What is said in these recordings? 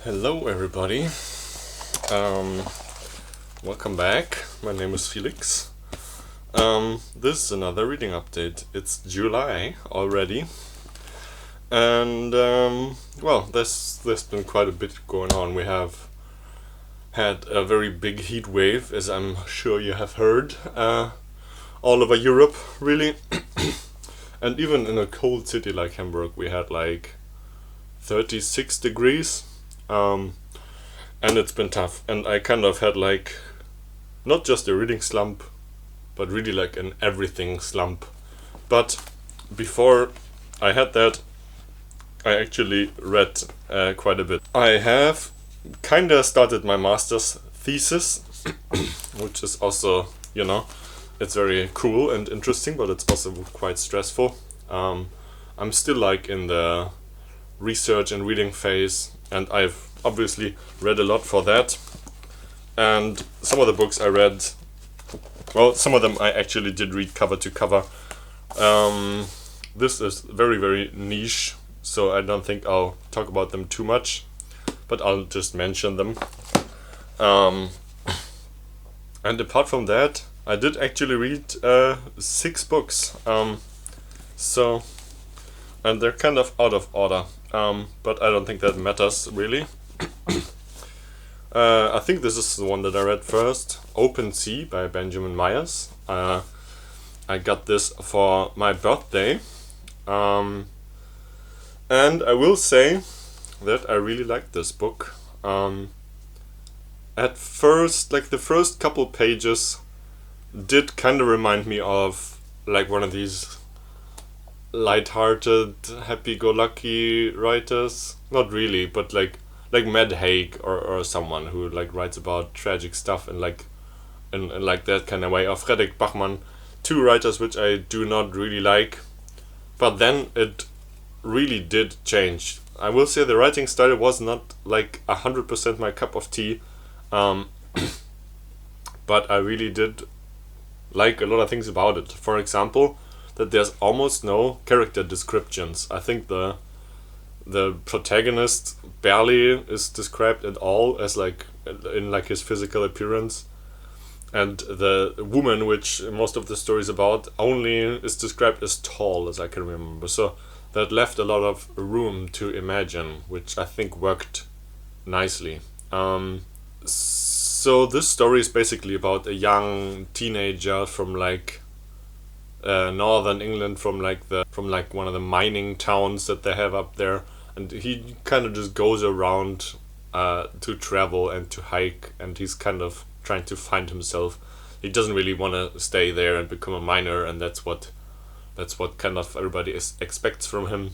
Hello, everybody. Um, Welcome back. My name is Felix. This is another reading update. It's July already, and there's been quite a bit going on. We have had a very big heat wave, as I'm sure you have heard, all over Europe, really, and even in a cold city like Hamburg, we had like 36 degrees. And it's been tough. And I kind of had like not just a reading slump, but really like an everything slump. But before I had that, I actually read quite a bit. I have kind of started my master's thesis, which is also, it's very cool and interesting, but it's also quite stressful. I'm still like in the research and reading phase, and I've obviously read a lot for that. And some of the books I read, well, some of them I actually did read cover to cover. This is very, very niche, so I don't think I'll talk about them too much, but I'll just mention them. And apart from that, I did actually read 6 books. And they're kind of out of order. But I don't think that matters really. I think this is the one that I read first, Open Sea by Benjamin Myers. I got this for my birthday. And I will say that I really liked this book. At first, like the first couple pages did kind of remind me of like one of these light-hearted, happy-go-lucky writers. Not really, but like Matt Haig or someone who like writes about tragic stuff and like in like that kind of way. Or Fredrik Backman, 2 writers which I do not really like. But then it really did change. I will say the writing style was not like 100% my cup of tea, but I really did like a lot of things about it. For example, that there's almost no character descriptions. I think the protagonist barely is described at all as like in like his physical appearance, and the woman, which most of the story is about, only is described as tall as I can remember. So that left a lot of room to imagine, which I think worked nicely. So this story is basically about a young teenager from like northern England, from like one of the mining towns that they have up there, and he kind of just goes around to travel and to hike, and he's kind of trying to find himself. He doesn't really want to stay there and become a miner, and that's what kind of everybody expects from him.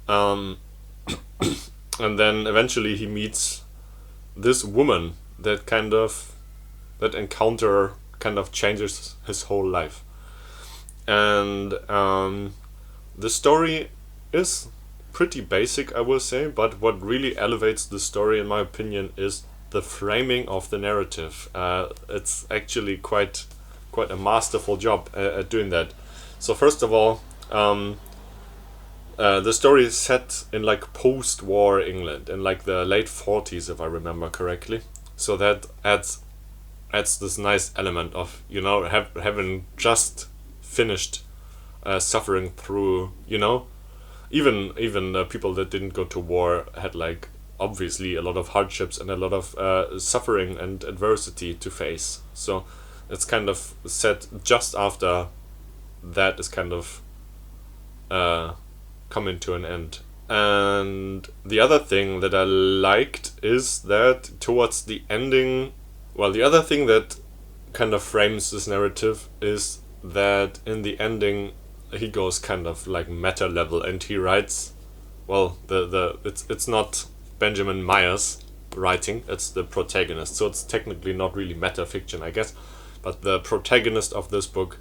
And then eventually he meets this woman that encounter kind of changes his whole life. And the story is pretty basic, I will say, but what really elevates the story, in my opinion, is the framing of the narrative. It's actually quite a masterful job at doing that. So first of all, the story is set in like post-war England, in like the late 40s, if I remember correctly. So that adds this nice element of having just finished suffering through, even people that didn't go to war had like obviously a lot of hardships and a lot of suffering and adversity to face. So it's kind of set just after that is kind of coming to an end. And the other thing that I liked is that towards the ending, well, the other thing that kind of frames this narrative is that in the ending he goes kind of like meta level, and he writes, well, it's not Benjamin Myers writing, it's the protagonist, so it's technically not really meta fiction, I guess, but the protagonist of this book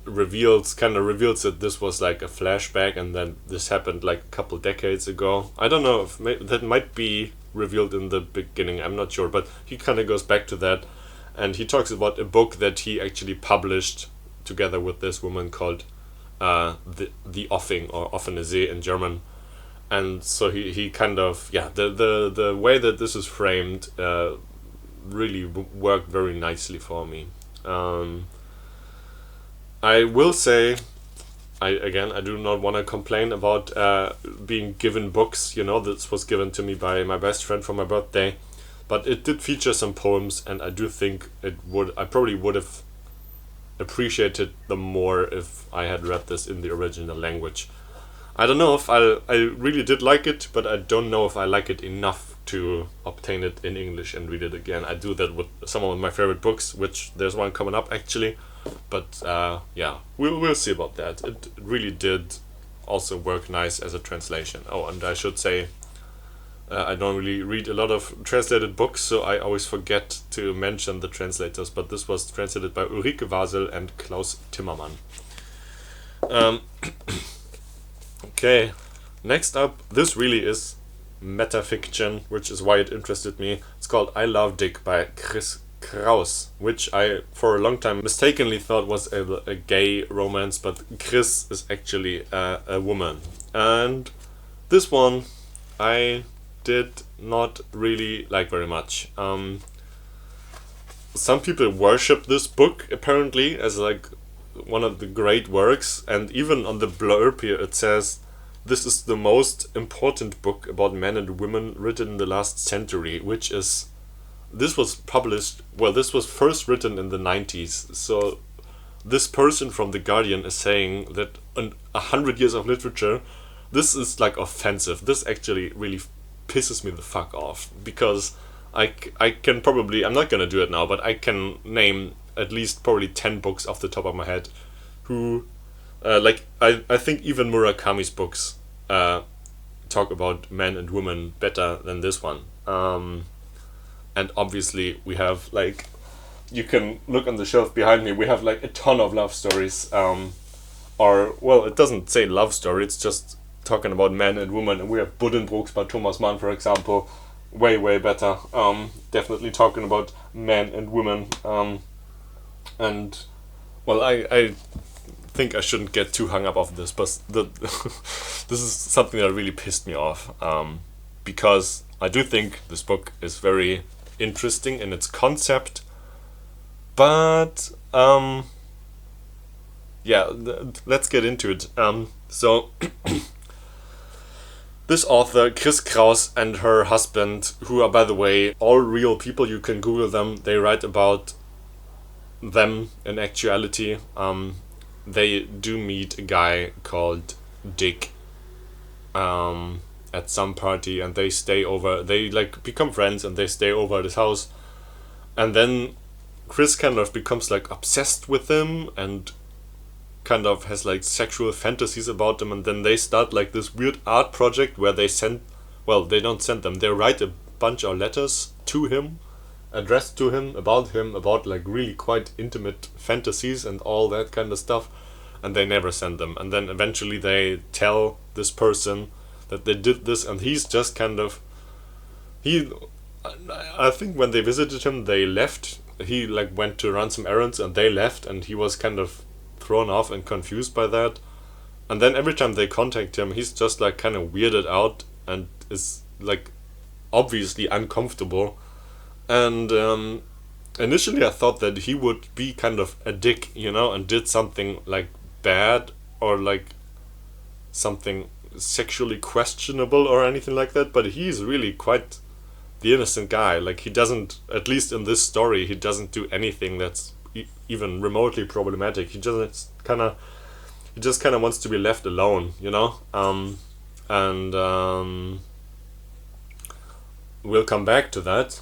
reveals that this was like a flashback, and then this happened like a couple decades ago. I don't know if that might be revealed in the beginning, I'm not sure, but he kind of goes back to that. And he talks about a book that he actually published together with this woman called The Offing, or Offene See in German. and so he kind of, yeah, the way that this is framed really worked very nicely for me. I will say, I do not want to complain about being given books. This was given to me by my best friend for my birthday, but it did feature some poems, and I do think I probably would have appreciated them more if I had read this in the original language. I don't know if I really did like it, but I don't know if I like it enough to obtain it in English and read it again. I do that with some of my favorite books, which there's one coming up actually. But yeah, we'll see about that. It really did also work nice as a translation. Oh, and I should say, I don't really read a lot of translated books, so I always forget to mention the translators. But this was translated by Ulrike Wasel and Klaus Timmermann. Okay, next up, this really is metafiction, which is why it interested me. It's called I Love Dick by Chris Kraus, which I for a long time mistakenly thought was a gay romance, but Chris is actually a woman. And this one I did not really like very much. Some people worship this book apparently as like one of the great works, and even on the blurb here it says this is the most important book about men and women written in the last century, which is this was first written in the 90s, so this person from The Guardian is saying that in 100 years of literature, this is like offensive. This actually really pisses me the fuck off, because I can probably, I'm not gonna do it now, but I can name at least probably 10 books off the top of my head who, I think even Murakami's books talk about men and women better than this one. And obviously we have, like, you can look on the shelf behind me, we have like a ton of love stories, or, well, it doesn't say love story, it's just talking about men and women, and we have Buddenbrooks by Thomas Mann, for example, way better, definitely talking about men and women, and, well, I think I shouldn't get too hung up off this, but this is something that really pissed me off, because I do think this book is very interesting in its concept, but yeah, let's get into it. So this author, Chris Kraus, and her husband, who are, by the way, all real people, you can Google them, they write about them in actuality. They do meet a guy called Dick at some party, and they stay over, they like become friends, and they stay over at his house, and then Chris kind of becomes like obsessed with him and kind of has like sexual fantasies about him, and then they start like this weird art project where they don't send them, they write a bunch of letters to him, addressed to him, about like really quite intimate fantasies and all that kind of stuff, and they never send them, and then eventually they tell this person that they did this, and he's just kind of, I think when they visited him, they left, he like went to run some errands and they left, and he was kind of thrown off and confused by that, and then every time they contact him, he's just like kind of weirded out and is like obviously uncomfortable, and initially I thought that he would be kind of a dick, and did something like bad or like something sexually questionable or anything like that, but he's really quite the innocent guy. Like, he doesn't, at least in this story, he doesn't do anything that's even remotely problematic. He just kind of wants to be left alone, and we'll come back to that.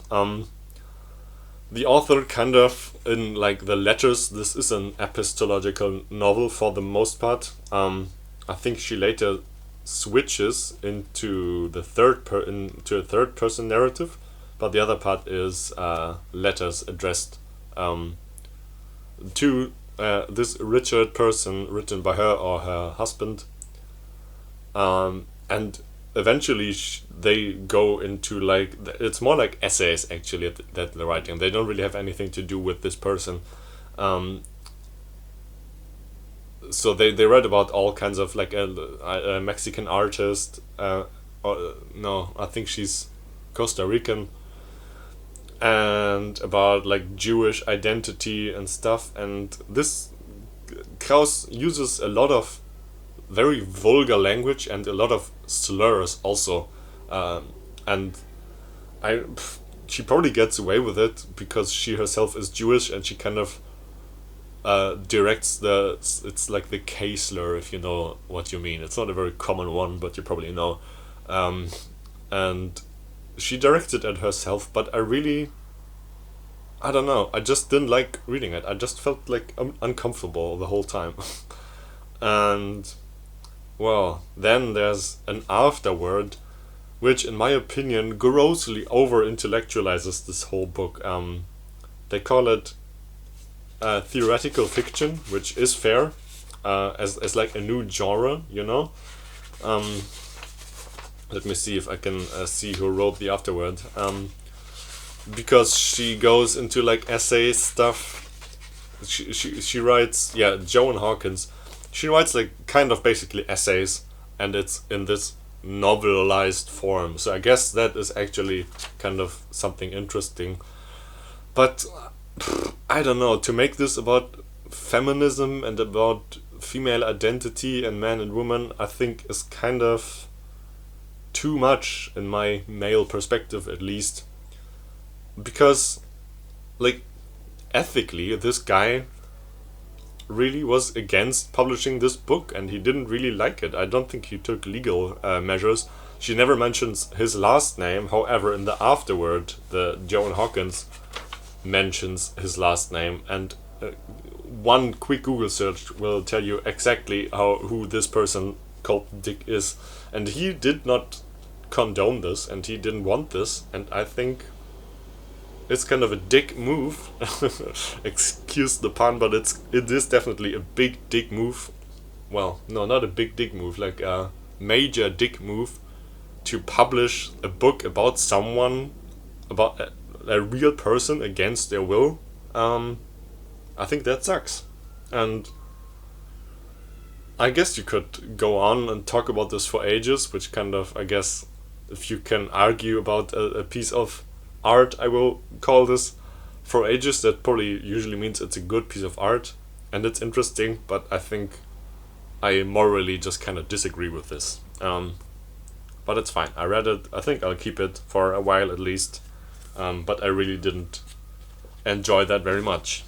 The author kind of, in like the letters, this is an epistological novel for the most part. I think she later switches into a third person narrative, but the other part is letters addressed to this Richard person, written by her or her husband, and eventually they go into like, it's more like essays actually that they're writing. They don't really have anything to do with this person. So they read about all kinds of, like, a Mexican artist, no, I think she's Costa Rican, and about like Jewish identity and stuff. And this Kraus uses a lot of very vulgar language and a lot of slurs also, and I she probably gets away with it because she herself is Jewish, and she kind of directs it's like the K slur, if you know what you mean. It's not a very common one, but you probably know. And she directed it herself, but I don't know, I just didn't like reading it. I just felt like uncomfortable the whole time. And well, then there's an afterword, which in my opinion grossly over intellectualizes this whole book. They call it theoretical fiction, which is fair, as like a new genre, you know. Let me see if I can see who wrote the afterword. Because she goes into like essay stuff. She writes, yeah, Joan Hawkins. She writes like kind of basically essays, and it's in this novelized form. So I guess that is actually kind of something interesting. But I don't know, to make this about feminism and about female identity and man and woman, I think is kind of too much in my male perspective, at least. Because, like, ethically, this guy really was against publishing this book, and he didn't really like it. I don't think he took legal measures. She never mentions his last name. However, in the afterword, the Joan Hawkins mentions his last name, and one quick Google search will tell you exactly who this person called Dick is. And he did not condone this, and he didn't want this, and I think it's kind of a dick move. Excuse the pun, but it is definitely a big dick move. Well, no, not a big dick move, like a major dick move to publish a book about someone, about a real person against their will. I think that sucks. And I guess you could go on and talk about this for ages, which kind of, I guess, if you can argue about a piece of art, I will call this, for ages, that probably usually means it's a good piece of art and it's interesting, but I think I morally just kind of disagree with this. But it's fine. I read it. I think I'll keep it for a while at least. But I really didn't enjoy that very much.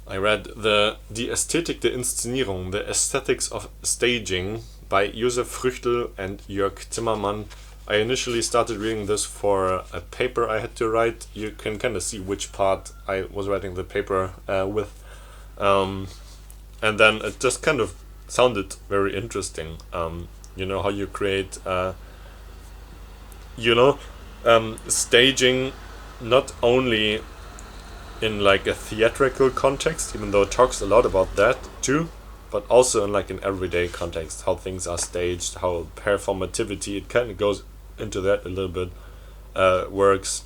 I read Die Ästhetik der Inszenierung, The Aesthetics of Staging by Josef Früchtel and Jörg Zimmermann. I initially started reading this for a paper I had to write. You can kind of see which part I was writing the paper with. And then it just kind of sounded very interesting. You know, how you create, staging not only in like a theatrical context, even though it talks a lot about that too, but also in like an everyday context, how things are staged, how performativity, it kind of goes into that a little bit, works.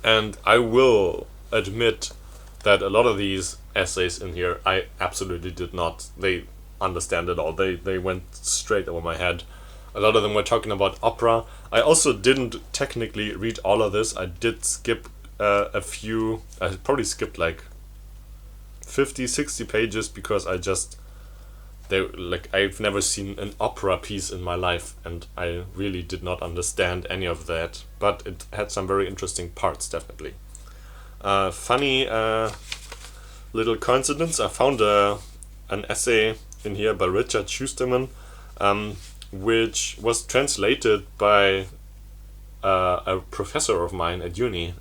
And I will admit that a lot of these essays in here I absolutely did not understand at all. They went straight over my head. A lot of them were talking about opera. I also didn't technically read all of this. I did skip a few. I probably skipped like 50, 60 pages because I've never seen an opera piece in my life, and I really did not understand any of that. But it had some very interesting parts, definitely. Funny little coincidence. I found an essay in here by Richard Schusterman, which was translated by a professor of mine at uni,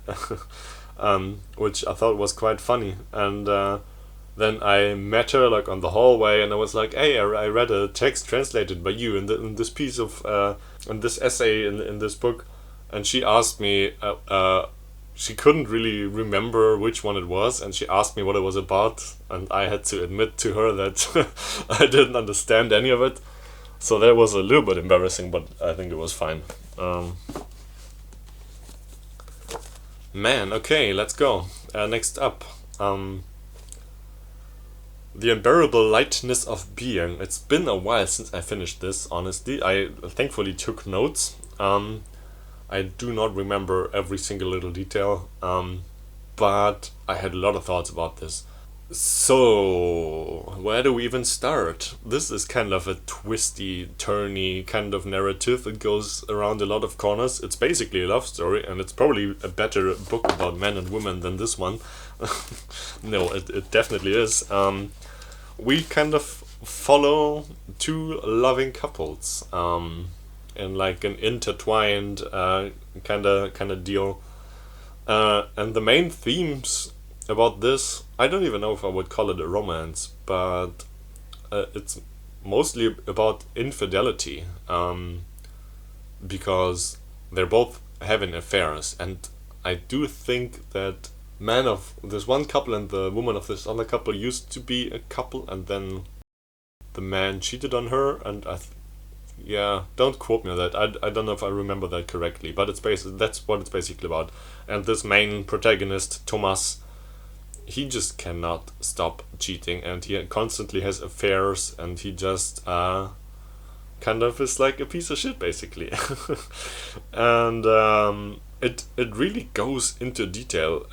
which I thought was quite funny. And then I met her like on the hallway, and I was like, "Hey, I read a text translated by you in this piece of in this essay in this book," and she asked me. She couldn't really remember which one it was, and she asked me what it was about, and I had to admit to her that I didn't understand any of it. So that was a little bit embarrassing, but I think it was fine. Man, okay, let's go. Next up, The Unbearable Lightness of Being. It's been a while since I finished this, honestly. I thankfully took notes. I do not remember every single little detail, but I had a lot of thoughts about this. So, where do we even start? This is kind of a twisty, turny kind of narrative. It goes around a lot of corners. It's basically a love story, and it's probably a better book about men and women than this one. No, it definitely is. We kind of follow two loving couples in like an intertwined kind of deal. And the main themes about this, I don't even know if I would call it a romance, but it's mostly about infidelity, because they're both having affairs, and I do think that man of this one couple and the woman of this other couple used to be a couple, and then the man cheated on her, and yeah, don't quote me on that. I don't know if I remember that correctly, but that's what it's basically about. And this main protagonist, Thomas, he just cannot stop cheating, and he constantly has affairs, and he just kind of is like a piece of shit, basically. And it really goes into detail.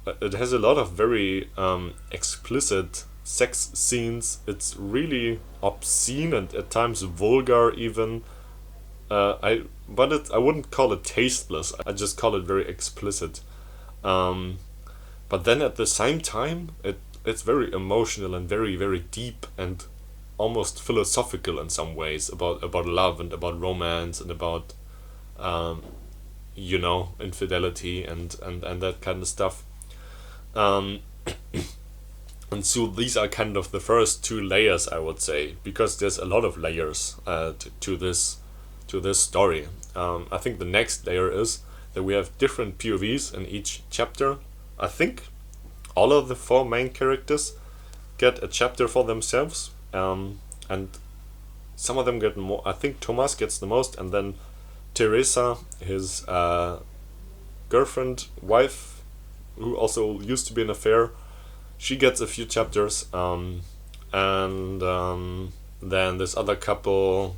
It has a lot of very explicit sex scenes. It's really obscene and at times vulgar, even. I wouldn't call it tasteless. I just call it very explicit. But then at the same time, it's very emotional and very, very deep and almost philosophical in some ways about love and about romance and about infidelity and that kind of stuff. And so these are kind of the first two layers, I would say, because there's a lot of layers to this story. I think the next layer is that we have different POVs in each chapter. I think all of the four main characters get a chapter for themselves, and some of them get more. I think Thomas gets the most, and then Teresa, his girlfriend, wife, who also used to be an affair, she gets a few chapters, and then this other couple,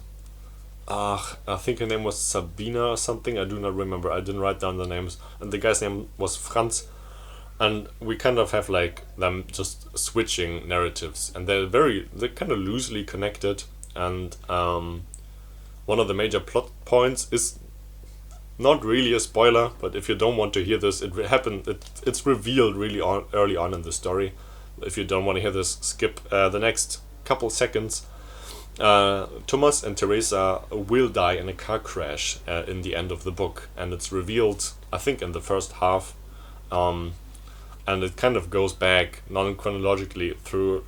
I think her name was Sabina or something, I do not remember, I didn't write down the names, and the guy's name was Franz, and we kind of have like them just switching narratives, and they're kind of loosely connected, and one of the major plot points is not really a spoiler, but if you don't want to hear this, it's revealed really early on in the story. If you don't want to hear this, skip the next couple seconds. Thomas and Teresa will die in a car crash in the end of the book, and it's revealed, I think, in the first half, and it kind of goes back non-chronologically through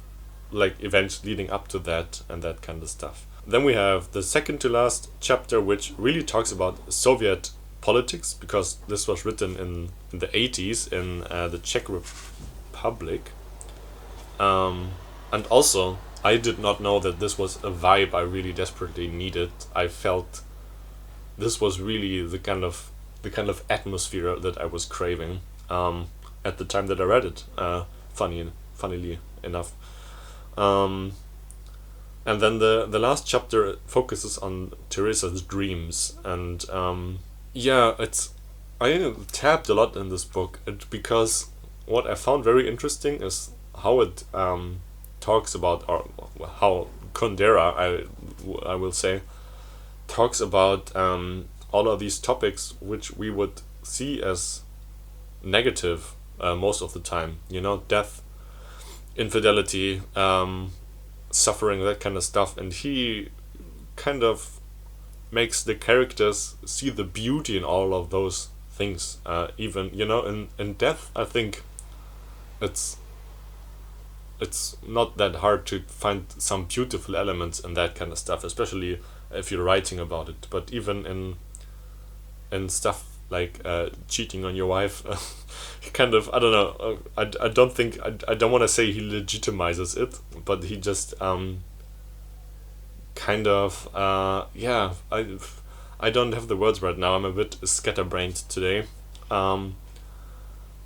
like events leading up to that and that kind of stuff. Then we have the second to last chapter, which really talks about Soviet politics, because this was written in the 80s in the Czech Republic. And also, I did not know that this was a vibe I really desperately needed. I felt this was really the kind of atmosphere that I was craving at the time that I read it. Funnily enough. And then the last chapter focuses on Teresa's dreams, and I tapped a lot in this book because what I found very interesting is how it talks about, or how Kundera, I will say, talks about all of these topics which we would see as negative most of the time. Death, infidelity, suffering, that kind of stuff, and he kind of makes the characters see the beauty in all of those things. Even in death, I think it's not that hard to find some beautiful elements in that kind of stuff, especially if you're writing about it. But even in stuff like cheating on your wife, kind of, I don't know, I don't think, I don't want to say he legitimizes it, but he just kind of I don't have the words right now, I'm a bit scatterbrained today,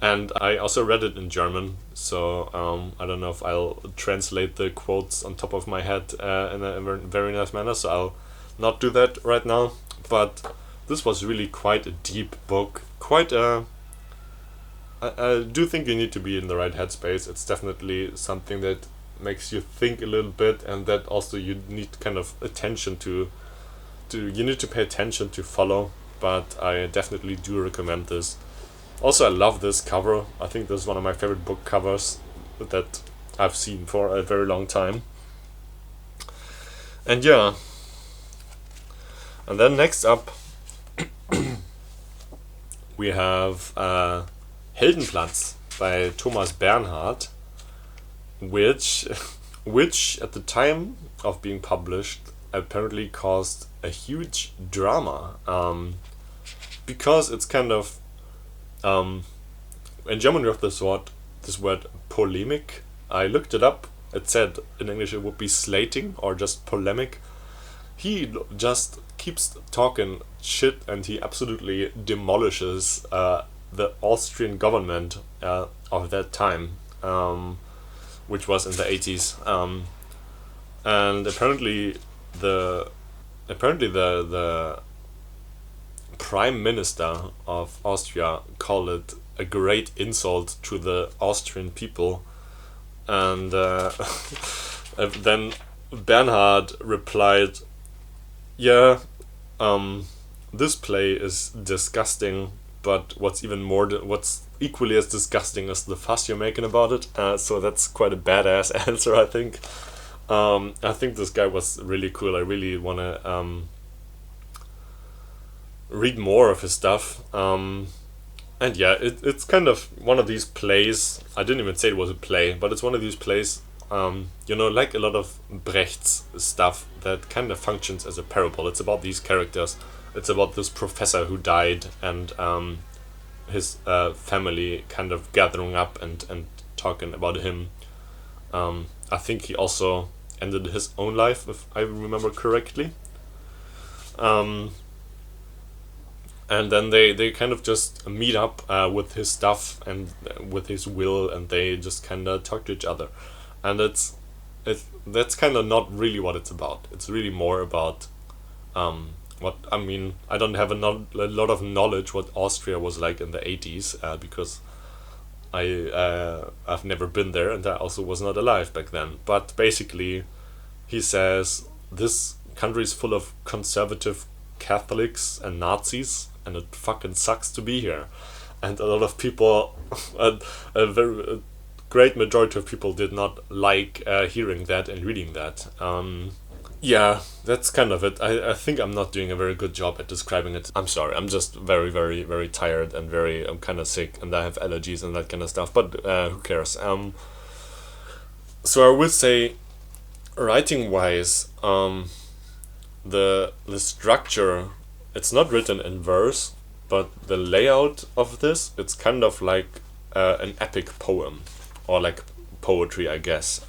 And I also read it in German, so I don't know if I'll translate the quotes on top of my head in a very nice manner, so I'll not do that right now. But this was really quite a deep book. I do think you need to be in the right headspace. It's definitely something that makes you think a little bit, and that also you need kind of attention to you need to pay attention to follow. But I definitely do recommend this. Also, I love this cover. I think this is one of my favorite book covers that I've seen for a very long time. And yeah. And then next up, we have Heldenplatz by Thomas Bernhard, which at the time of being published apparently caused a huge drama, because it's kind of in German we have this word polemic. I looked it up. It said in English it would be slating or just polemic. He just keeps talking shit, and he absolutely demolishes the Austrian government of that time, which was in the 80s. And apparently the Prime Minister of Austria called it a great insult to the Austrian people, and then Bernhard replied, "Yeah, this play is disgusting, but what's equally as disgusting is the fuss you're making about it." So that's quite a badass answer, I think. I think this guy was really cool. I really want to read more of his stuff. And yeah, it's kind of one of these plays. I didn't even say it was a play, but it's one of these plays, like a lot of Brecht's stuff, that kind of functions as a parable. It's about these characters. It's about this professor who died, and his family kind of gathering up and talking about him. I think he also ended his own life, if I remember correctly. And then they kind of just meet up with his stuff and with his will, and they just kind of talk to each other. And that's kind of not really what it's about. It's really more about I don't have a lot of knowledge what Austria was like in the 80s, because I've never been there, and I also was not alive back then. But basically, he says this country is full of conservative Catholics and Nazis, and it fucking sucks to be here. And a lot of people, a great majority of people, did not like hearing that and reading that. Yeah, that's kind of it. I think I'm not doing a very good job at describing it. I'm sorry, I'm just very, very, very tired, and I'm kind of sick, and I have allergies and that kind of stuff, but who cares? So I would say, writing-wise, the structure, it's not written in verse, but the layout of this, it's kind of like an epic poem, or like poetry, I guess.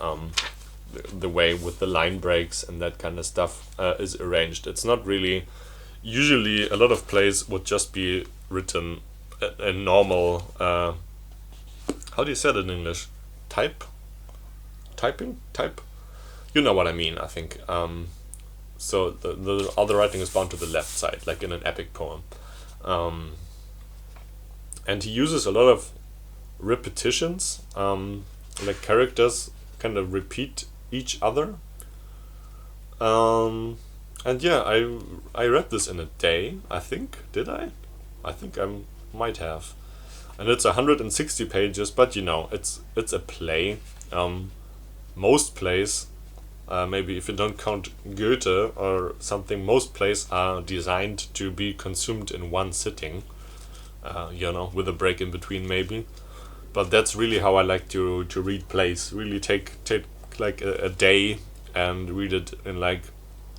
The way with the line breaks and that kind of stuff is arranged. It's not really. Usually, a lot of plays would just be written in normal. How do you say it in English? Typing. You know what I mean, I think. So the other writing is bound to the left side, like in an epic poem. And he uses a lot of repetitions, like characters kind of repeat each other. And yeah, I read this in a day, I think. Did I? I think I might have. And it's 160 pages, but it's a play. Most plays, maybe if you don't count Goethe or something, most plays are designed to be consumed in one sitting, with a break in between maybe. But that's really how I like to read plays. Really take like a day and read it in like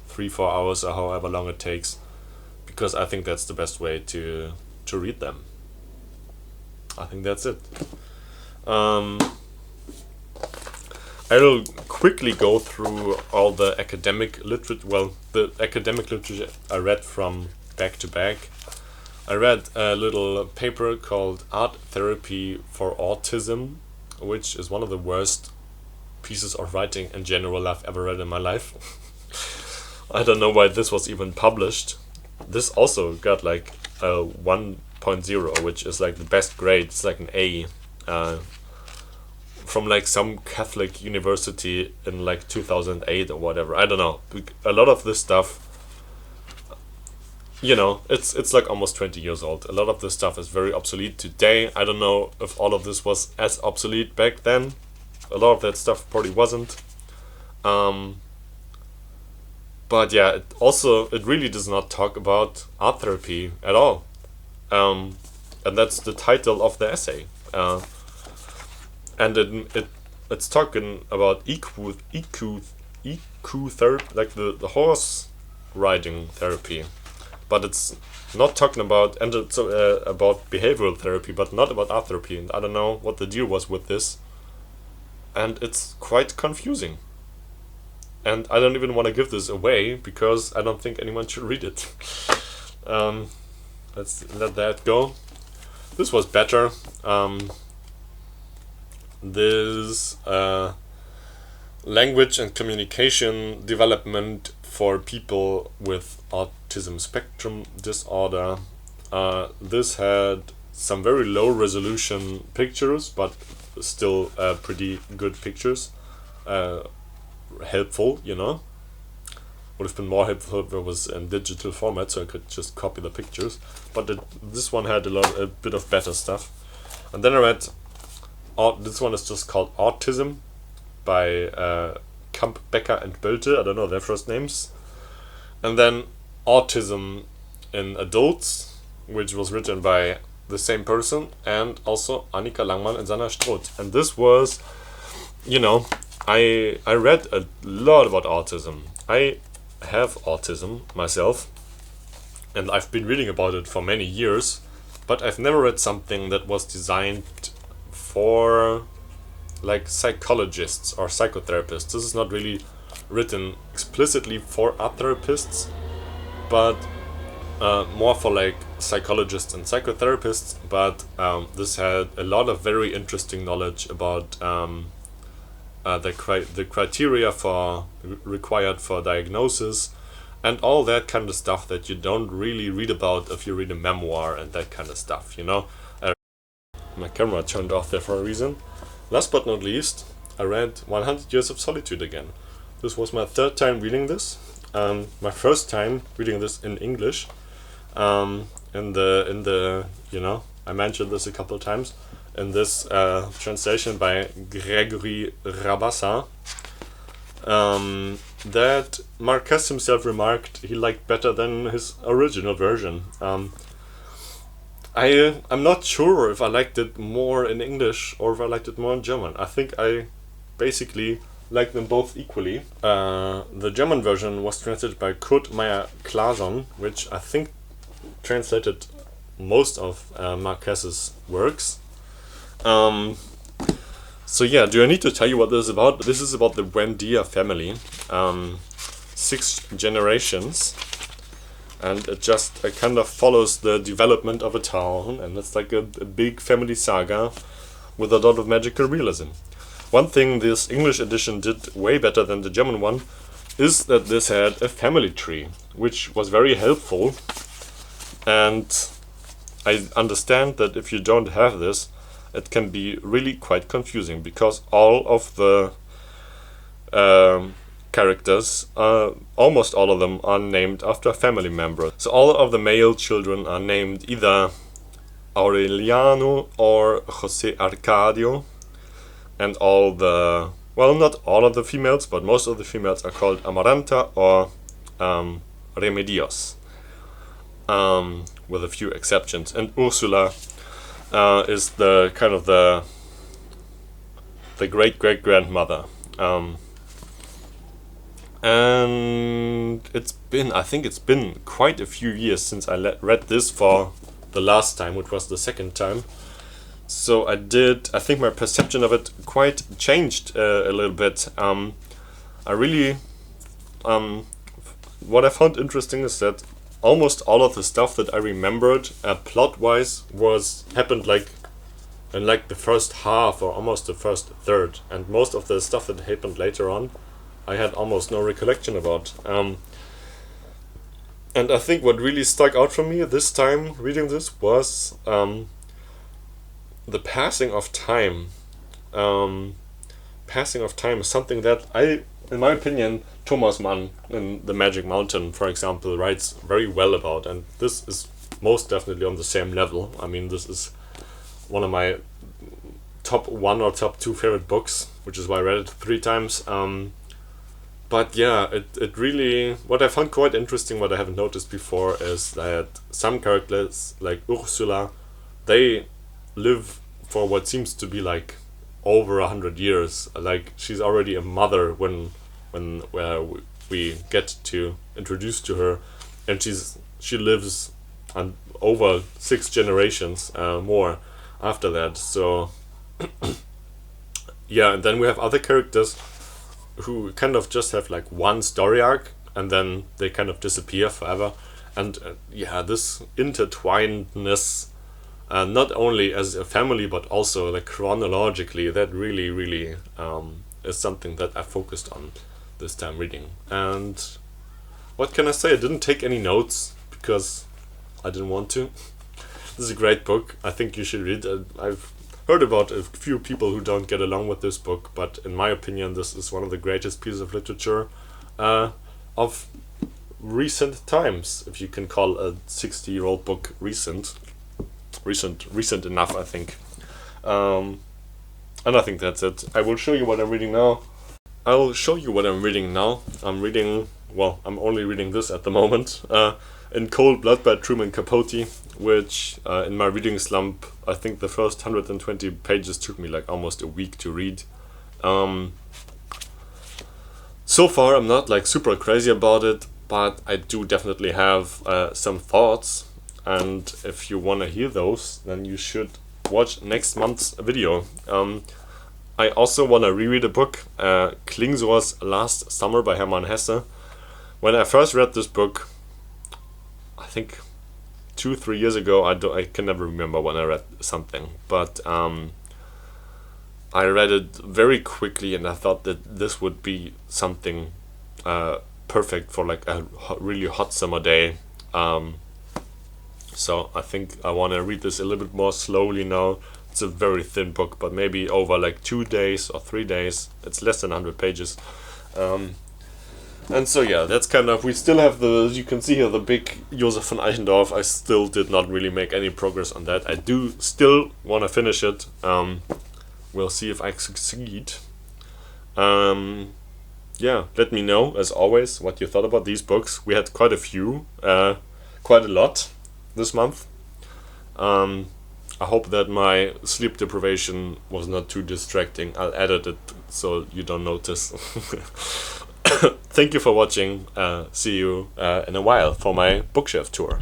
3-4 hours or however long it takes, because I think that's the best way to read them. I think that's it. I'll quickly go through all the academic literature. Well, the academic literature I read from back to back. I read a little paper called Art Therapy for Autism, which is one of the worst pieces of writing in general I've ever read in my life. I don't know why this was even published. This also got like a 1.0, which is like the best grade. It's like an A. From like some Catholic university in like 2008 or whatever. I don't know. A lot of this stuff, you know, it's like almost 20 years old. A lot of this stuff is very obsolete today. I don't know if all of this was as obsolete back then. A lot of that stuff probably wasn't. But yeah, it really does not talk about art therapy at all. And that's the title of the essay. And it's talking about EQ therapy, like the horse riding therapy, but it's not talking about about behavioral therapy, but not about art therapy. And I don't know what the deal was with this, and it's quite confusing. And I don't even want to give this away because I don't think anyone should read it. Let's let that go. This was better. This language and communication development for people with autism spectrum disorder. This had some very low resolution pictures, but still pretty good pictures. Helpful, you know. Would have been more helpful if it was in digital format, so I could just copy the pictures. But this one had a bit of better stuff. And then I read. This one is just called Autism by Kamp, Becker, and Bölte. I don't know their first names. And then Autism in Adults, which was written by the same person, and also Annika Langmann and Sanna Stroth. And this was, you know, I read a lot about autism. I have autism myself, and I've been reading about it for many years, but I've never read something that was designed for like psychologists or psychotherapists. This is not really written explicitly for art therapists, but more for like psychologists and psychotherapists. But this had a lot of very interesting knowledge about the criteria for required for diagnosis and all that kind of stuff that you don't really read about if you read a memoir and that kind of stuff, you know. My camera turned off there for a reason. Last but not least, I read 100 Years of Solitude again. This was my third time reading this. My first time reading this in English. In the you know, I mentioned this a couple of times. In this translation by Gregory Rabassa, that Marquez himself remarked he liked better than his original version. I'm not sure if I liked it more in English or if I liked it more in German. I think I basically like them both equally. The German version was translated by Kurt Meyer-Clason, which I think translated most of Marquez's works. So yeah, do I need to tell you what this is about? This is about the Buendia family, 6 generations. And it just kind of follows the development of a town, and it's like a big family saga with a lot of magical realism. One thing this English edition did way better than the German one is that this had a family tree, which was very helpful. And I understand that if you don't have this, it can be really quite confusing, because all of the characters, almost all of them are named after a family member. So all of the male children are named either Aureliano or Jose Arcadio, and all the, well, not all of the females, but most of the females are called Amaranta or Remedios, with a few exceptions. And Ursula is the kind of the great-great-grandmother. And I think it's been quite a few years since I read this for the last time, which was the second time. So I think my perception of it quite changed a little bit. I really, what I found interesting is that almost all of the stuff that I remembered plot-wise happened like in like the first half or almost the first third, and most of the stuff that happened later on I had almost no recollection about. And I think what really stuck out for me this time reading this was the passing of time. Passing of time is something that in my opinion, Thomas Mann in The Magic Mountain, for example, writes very well about, and this is most definitely on the same level. I mean, this is one of my top 1 or top 2 favorite books, which is why I read it 3 times. But yeah, it really, what I found quite interesting, what I haven't noticed before, is that some characters, like Ursula, they live for what seems to be like over 100 years. Like, she's already a mother when we get to introduce to her, and she lives over 6 generations more after that. So yeah, and then we have other characters who kind of just have like one story arc and then they kind of disappear forever. And yeah, this intertwinedness, not only as a family but also like chronologically, that really is something that I focused on this time reading. And what can I say? I didn't take any notes because I didn't want to. This is a great book. I think you should read it. I've heard about a few people who don't get along with this book, but in my opinion this is one of the greatest pieces of literature of recent times, if you can call a 60-year-old book recent enough, I think. And I think that's it. I will show you what I'm reading now. I'm only reading this at the moment. In Cold Blood by Truman Capote, which in my reading slump, I think the first 120 pages took me like almost a week to read. So far I'm not like super crazy about it, but I do definitely have some thoughts, and if you want to hear those, then you should watch next month's video. I also want to reread a book, Klingsor's Last Summer by Hermann Hesse. When I first read this book, I think 2-3 years ago, I can never remember when I read something, but I read it very quickly and I thought that this would be something perfect for like a really hot summer day. So I think I want to read this a little bit more slowly now. It's a very thin book, but maybe over like 2 days or 3 days. It's less than 100 pages. And so yeah, that's kind of, we still have you can see here, the big Josef von Eichendorff. I still did not really make any progress on that. I do still want to finish it. We'll see if I succeed. Yeah, let me know, as always, what you thought about these books. We had quite a few, quite a lot this month. I hope that my sleep deprivation was not too distracting. I'll edit it so you don't notice. Thank you for watching. See you in a while for my bookshelf tour.